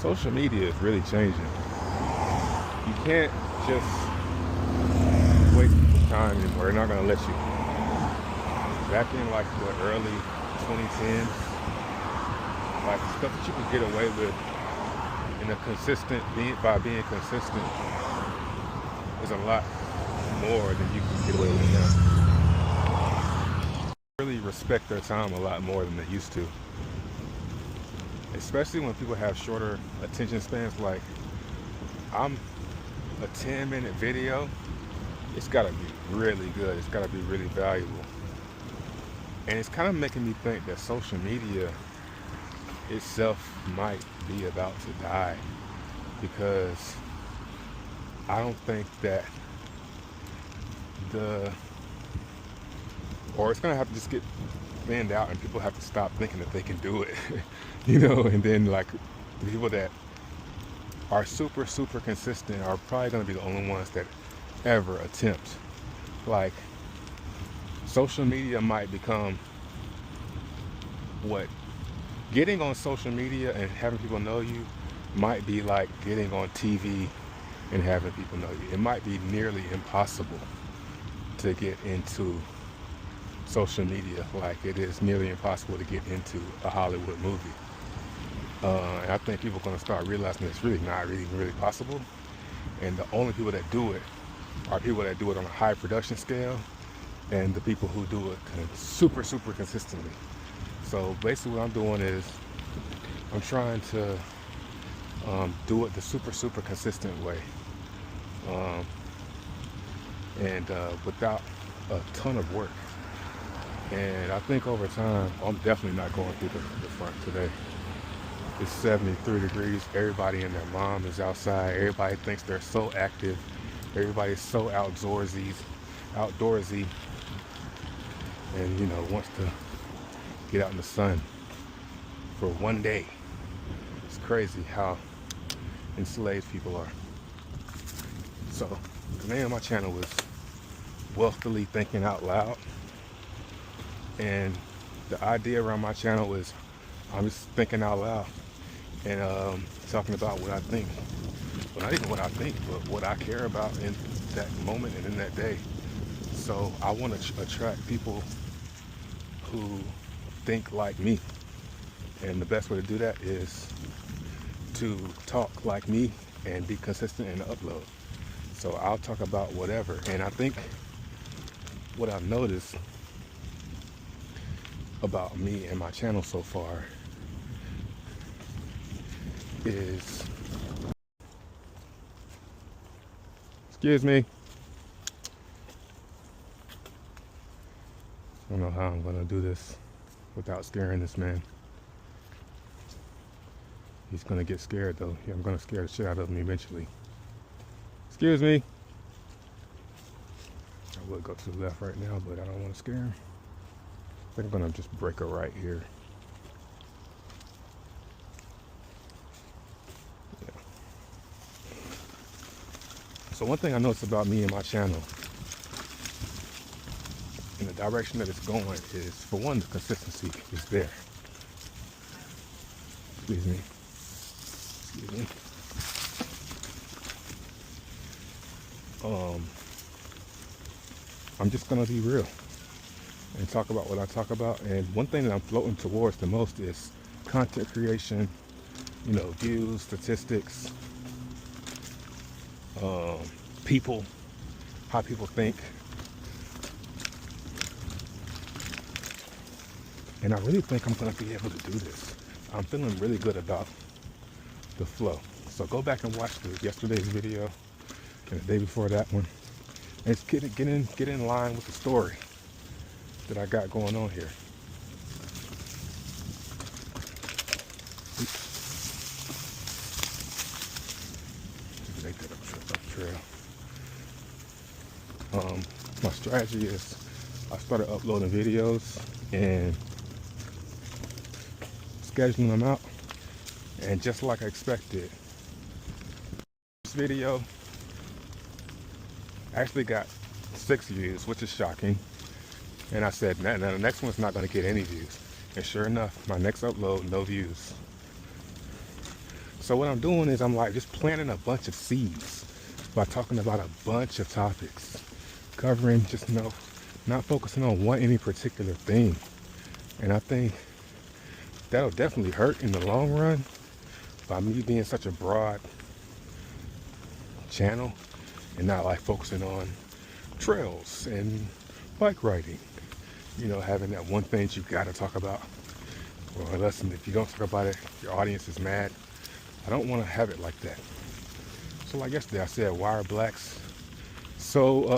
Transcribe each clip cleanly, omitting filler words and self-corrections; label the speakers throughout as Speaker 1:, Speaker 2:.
Speaker 1: Social media is really changing. You can't just waste people's time anymore. They're not gonna let you. Back in like the early 2010s, like stuff that you could get away with in a by being consistent is a lot more than you can get away with now. Really respect their time a lot more than they used to. Especially when people have shorter attention spans. Like, I'm a 10-minute video, it's gotta be really good. It's gotta be really valuable. And it's kind of making me think that social media itself might be about to die, because I don't think that it's gonna have to just get thinned out, and people have to stop thinking that they can do it, and then like the people that are super, super consistent are probably gonna be the only ones that ever attempt. Like, social media might become getting on social media and having people know you might be like getting on TV and having people know you. It might be nearly impossible to get into social media like it is nearly impossible to get into a Hollywood movie. And I think people are going to start realizing it's really not really possible. And the only people that do it are people that do it on a high production scale, and the people who do it super, super consistently. So basically what I'm doing is I'm trying to do it the super, super consistent way, and without a ton of work. And I think over time, I'm definitely not going through the front today. It's 73 degrees. Everybody and their mom is outside. Everybody thinks they're so active. Everybody's so outdoorsy, and wants to get out in the sun for one day. It's crazy how enslaved people are. So the name of my channel was Wealthily Thinking Out Loud, and the idea around my channel is I'm just thinking out loud and talking about what I think. Well, not even what I think, but what I care about in that moment and in that day. So I want to attract people who think like me, and the best way to do that is to talk like me and be consistent in the upload. So I'll talk about whatever. And I think what I've noticed about me and my channel so far is, excuse me, I don't know how I'm gonna do this without scaring this man. He's gonna get scared though. Yeah, I'm gonna scare the shit out of him eventually. Excuse me. I would go to the left right now, but I don't want to scare him. I think I'm gonna just break a right here. Yeah. So one thing I noticed about me and my channel, in the direction that it's going, is, for one, the consistency is there. Excuse me. I'm just gonna be real and talk about what I talk about. And one thing that I'm floating towards the most is content creation, views, statistics, people, how people think. And I really think I'm gonna be able to do this. I'm feeling really good about the flow. So go back and watch yesterday's video and the day before that one. And it's get in line with the story that I got going on here. Just make that up trail. My strategy is I started uploading videos and scheduling them out, and just like I expected, this video actually got 6 views, which is shocking. And I said, now the next one's not going to get any views. And sure enough, my next upload, no views. So what I'm doing is I'm like just planting a bunch of seeds by talking about a bunch of topics, covering just not focusing on any particular thing. And I think that'll definitely hurt in the long run by me being such a broad channel and not like focusing on trails and bike riding. Having that one thing you gotta talk about. Well, listen, if you don't talk about it, your audience is mad. I don't want to have it like that. So like yesterday I said, why are blacks so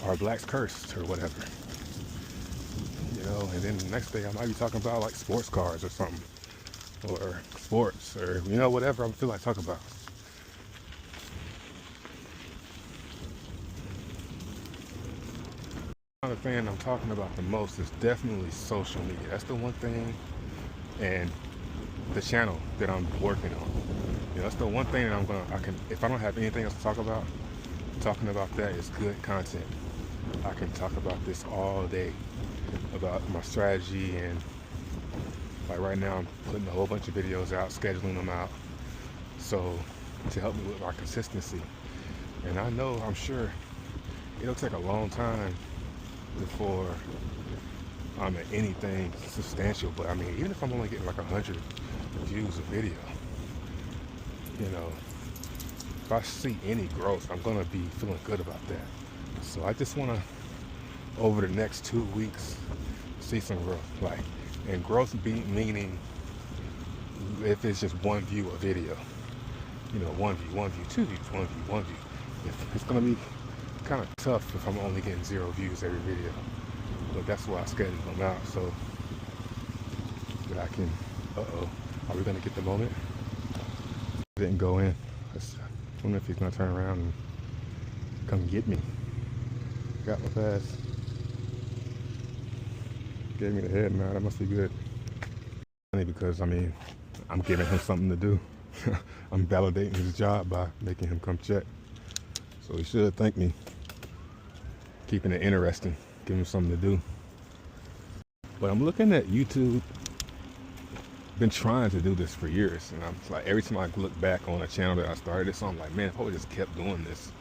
Speaker 1: are blacks cursed or whatever? And then the next day I might be talking about like sports cars or something, or sports, or whatever I feel like talking about. The thing I'm talking about the most is definitely social media. That's the one thing, and the channel that I'm working on. That's the one thing that if I don't have anything else to talk about, talking about that is good content. I can talk about this all day, about my strategy, and like right now I'm putting a whole bunch of videos out, scheduling them out, so to help me with my consistency. And I'm sure it'll take a long time before I'm at anything substantial, but I mean, even if I'm only getting like 100 views a video, if I see any growth, I'm gonna be feeling good about that. So I just want to, over the next 2 weeks, see some growth. And growth meaning if it's just one view a video, one view, 2 views, 1 view, 1 view. It's gonna be kind of tough if I'm only getting 0 views every video, but that's why I schedule them out, so that I can. Are we gonna get the moment? Didn't go in. I wonder if he's gonna turn around and come get me. Got my pass. Gave me the head nod. That must be good. Funny because I'm giving him something to do. I'm validating his job by making him come check. So he should thank me. Keeping it interesting, giving him something to do. But I'm looking at YouTube. Been trying to do this for years, and I'm like, every time I look back on a channel that I started this on, I'm like, man, if I would just kept doing this,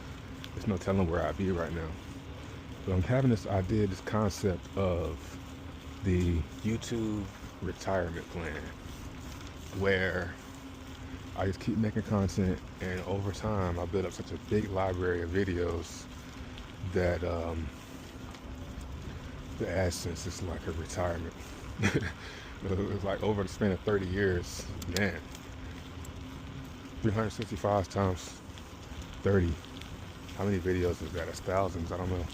Speaker 1: there's no telling where I'd be right now. But I'm having this idea, this concept of the YouTube retirement plan, where I just keep making content, and over time I build up such a big library of videos that the AdSense is like a retirement. It's like over the span of 30 years, man, 365 times 30. How many videos is that? It's thousands. I don't know.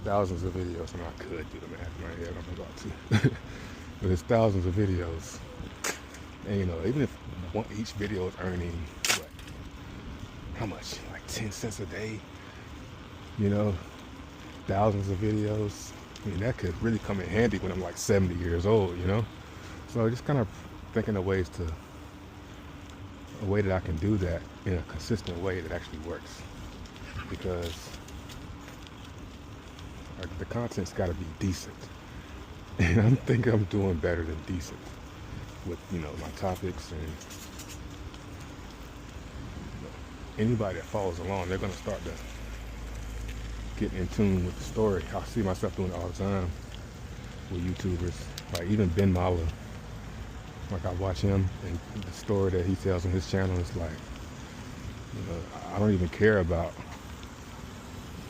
Speaker 1: Thousands of videos. And I could do the math in my head. I'm about to. But it's thousands of videos. And even if each video is earning, what? How much? Like 10 cents a day? Thousands of videos. That could really come in handy when I'm like 70 years old, So just kind of thinking of a way that I can do that in a consistent way that actually works, because the content's got to be decent, and I'm thinking I'm doing better than decent with my topics, and anybody that follows along, they're gonna start to get in tune with the story. I see myself doing it all the time with YouTubers, like even Ben Mala. Like I watch him and the story that he tells on his channel, it's like, I don't even care about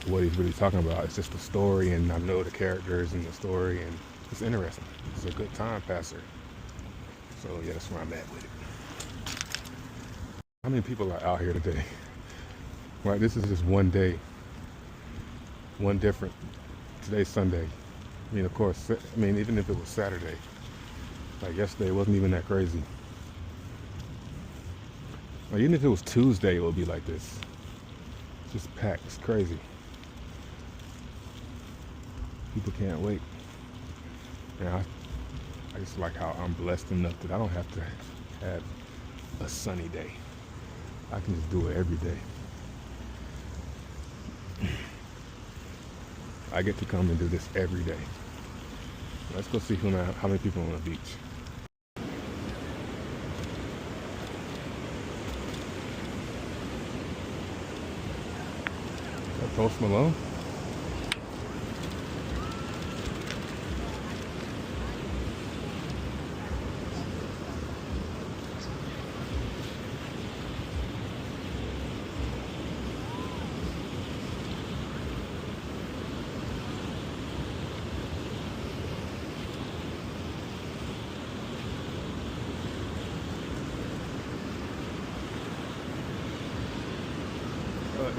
Speaker 1: what he's really talking about. It's just the story, and I know the characters in the story, and it's interesting. It's a good time passer. So yeah, that's where I'm at with it. How many people are out here today? Right, this is just one day, one different. Today's Sunday. Of course, even if it was Saturday, like yesterday, it wasn't even that crazy. Like even if it was Tuesday, it would be like this. It's just packed. It's crazy. People can't wait. And I just like how I'm blessed enough that I don't have to have a sunny day. I can just do it every day. I get to come and do this every day. Let's go see how many people on the beach. Post Malone?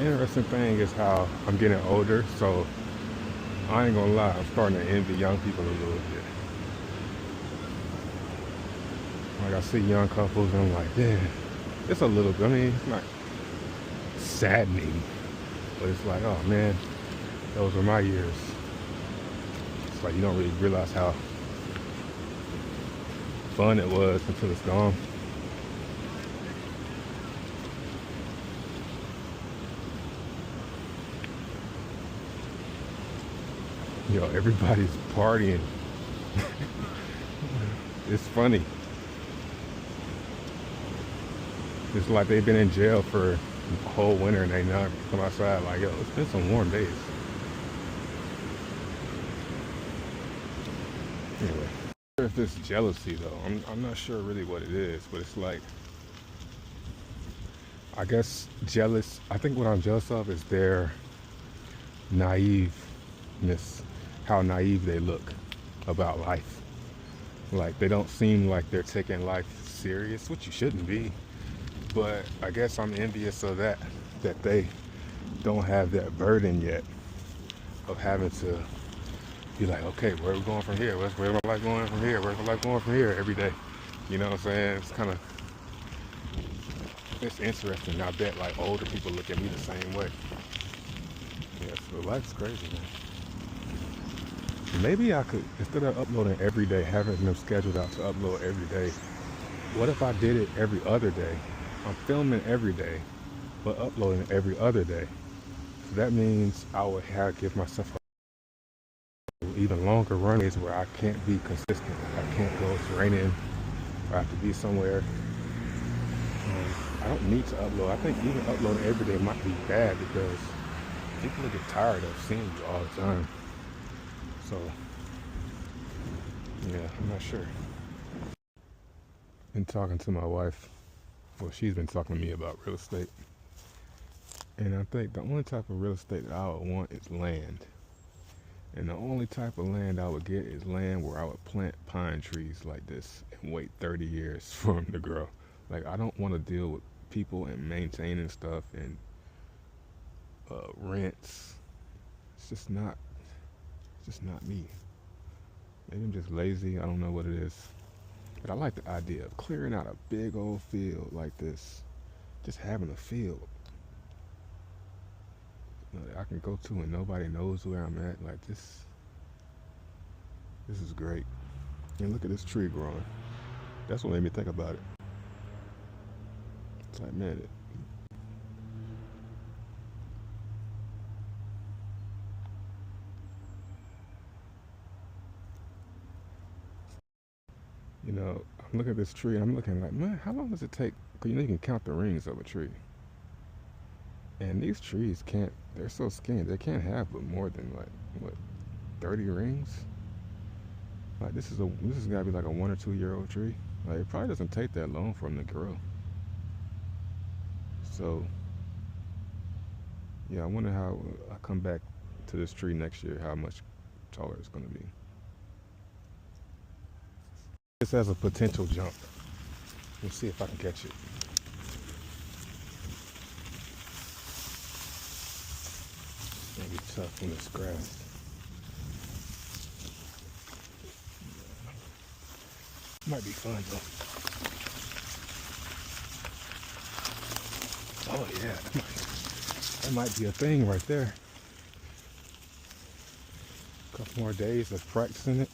Speaker 1: Interesting thing is how I'm getting older, so I ain't gonna lie, I'm starting to envy young people a little bit. Like I see young couples and I'm like, damn, it's a little bit, I mean, it's not saddening, but it's like, oh man, those were my years. It's like you don't really realize how fun it was until it's gone. Yo, everybody's partying. It's funny. It's like they've been in jail for the whole winter and they not come outside. Like, yo, it's been some warm days. Anyway, if it's jealousy though, I'm not sure really what it is, but it's like, I guess jealous. I think what I'm jealous of is their naiveness, how naive they look about life. Like they don't seem like they're taking life serious, which you shouldn't be. But I guess I'm envious of that they don't have that burden yet of having to be like, okay, where are we going from here? Where's my life going from here? Where's my life going from here every day? You know what I'm saying? It's kind of, it's interesting. I bet like older people look at me the same way. Yeah, so life's crazy, man. Maybe I could, instead of uploading every day, having them scheduled out to upload every day, what if I did it every other day? I'm filming every day, but uploading every other day. So that means I would give myself even longer runways where I can't be consistent. I can't go, it's raining, or I have to be somewhere. I don't need to upload. I think even uploading every day might be bad because people get tired of seeing you all the time. So, yeah, I'm not sure. Been talking to my wife. Well, she's been talking to me about real estate. And I think the only type of real estate that I would want is land. And the only type of land I would get is land where I would plant pine trees like this and wait 30 years for them to grow. Like, I don't want to deal with people and maintaining stuff and rents. It's just not me. Maybe I'm just lazy. I don't know what it is. But I like the idea of clearing out a big old field like this. Just having a field that I can go to and nobody knows where I'm at. Like this is great. And look at this tree growing. That's what made me think about it. It's like, man, you know, I'm looking at this tree and I'm looking like, man, how long does it take? Because you can count the rings of a tree. And these trees they're so skinny, they can't have but more than like, what, 30 rings? Like this has gotta be like a 1 or 2 year old tree. Like it probably doesn't take that long for them to grow. So, yeah, I wonder how I come back to this tree next year, how much taller it's gonna be. This has a potential jump. We'll see if I can catch it. It's gonna be tough when it's grass. Might be fun though. Oh yeah, that might be a thing right there. A couple more days of practicing it.